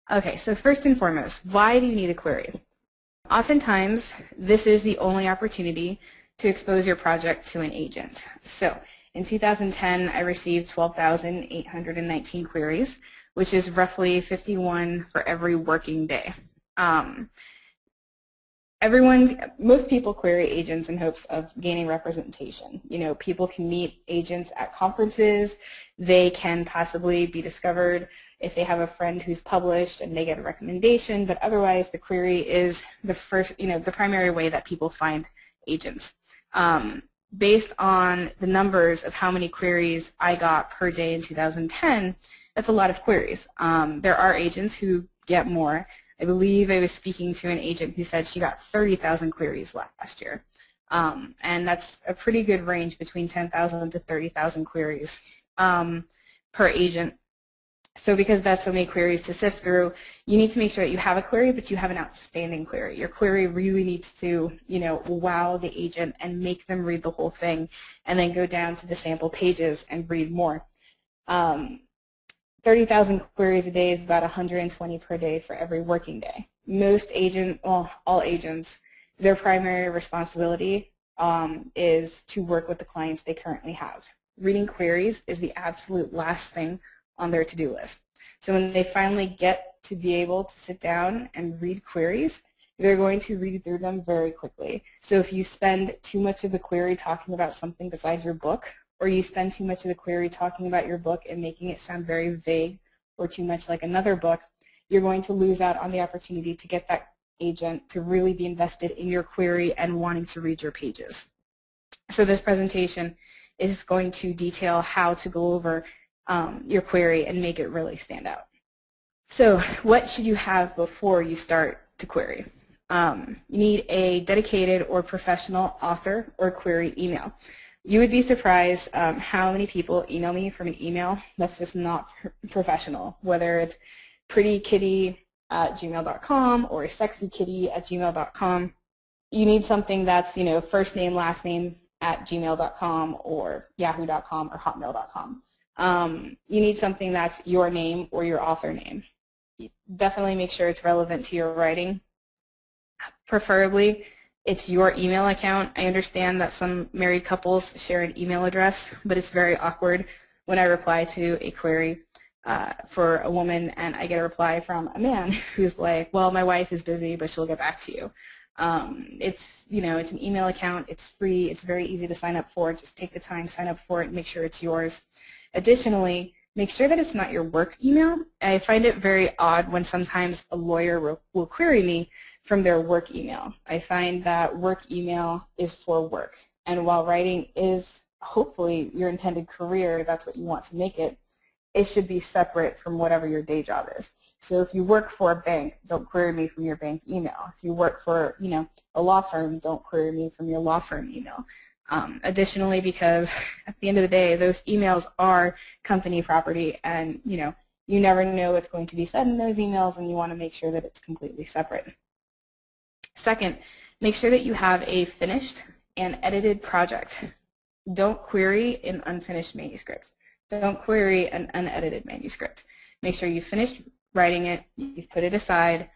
Okay, so first and foremost, why do you need a query? Oftentimes, this is the only opportunity to expose your project to an agent. So in 2010, I received 12,819 queries, which is roughly 51 for every working day. Most people query agents in hopes of gaining representation. You know, people can meet agents at conferences. They can possibly be discovered if they have a friend who's published and they get a recommendation, but otherwise the query is the primary way that people find agents. Based on the numbers of how many queries I got per day in 2010, that's a lot of queries. There are agents who get more. I believe I was speaking to an agent who said she got 30,000 queries last year. And that's a pretty good range between 10,000 to 30,000 queries per agent. So because that's so many queries to sift through, you need to make sure that you have a query, but you have an outstanding query. Your query really needs to, wow the agent and make them read the whole thing, and then go down to the sample pages and read more. 30,000 queries a day is about 120 per day for every working day. All agents, their primary responsibility is to work with the clients they currently have. Reading queries is the absolute last thing on their to-do list. So when they finally get to be able to sit down and read queries, they're going to read through them very quickly. So if you spend too much of the query talking about something besides your book, or you spend too much of the query talking about your book and making it sound very vague or too much like another book, you're going to lose out on the opportunity to get that agent to really be invested in your query and wanting to read your pages. So this presentation is going to detail how to go over your query and make it really stand out. So what should you have before you start to query? You need a dedicated or professional author or query email. You would be surprised how many people email me from an email that's just not professional, whether it's prettykitty@gmail.com or sexykitty@gmail.com. You need something that's, first name, last name @gmail.com or yahoo.com or hotmail.com. You need something that's your name or your author name. Definitely make sure it's relevant to your writing. Preferably, it's your email account. I understand that some married couples share an email address, but it's very awkward when I reply to a query for a woman and I get a reply from a man who's like, well, my wife is busy, but she'll get back to you. It's an email account. It's free. It's very easy to sign up for. Just take the time, sign up for it, and make sure it's yours. Additionally, make sure that it's not your work email. I find it very odd when sometimes a lawyer will query me from their work email. I find that work email is for work. And while writing is hopefully your intended career, that's what you want to make it, it should be separate from whatever your day job is. So if you work for a bank, don't query me from your bank email. If you work for a law firm, don't query me from your law firm email. Additionally, because at the end of the day, those emails are company property, and you never know what's going to be said in those emails, and you want to make sure that it's completely separate. Second, make sure that you have a finished and edited project. Don't query an unfinished manuscript. Don't query an unedited manuscript. Make sure you finished writing it, you've put it aside,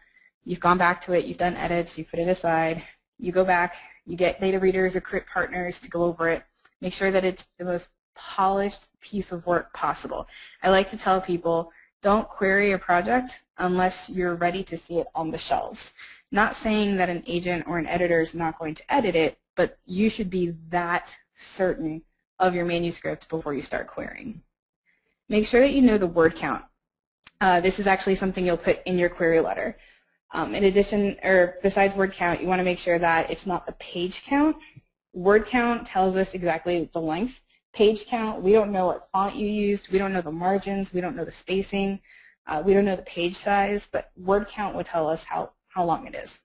you've gone back to it, you've done edits, you've put it aside, you go back, you get beta readers or crit partners to go over it. Make sure that it's the most polished piece of work possible. I like to tell people, don't query a project unless you're ready to see it on the shelves. Not saying that an agent or an editor is not going to edit it, but you should be that certain of your manuscript before you start querying. Make sure that you know the word count. This is actually something you'll put in your query letter. In addition, or besides word count, you want to make sure that it's not the page count. Word count tells us exactly the length. Page count, we don't know what font you used, we don't know the margins, we don't know the spacing, we don't know the page size, but word count will tell us how long it is.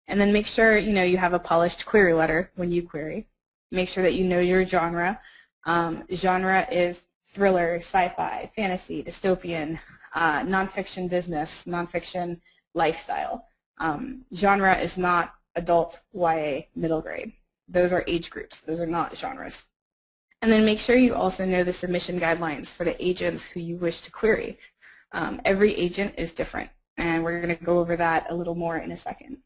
And then make sure you have a polished query letter when you query. Make sure that you know your genre. Genre is thriller, sci-fi, fantasy, dystopian, nonfiction business, nonfiction lifestyle. Genre is not adult, YA, middle grade. Those are age groups. Those are not genres. And then make sure you also know the submission guidelines for the agents who you wish to query. Every agent is different, and we're going to go over that a little more in a second.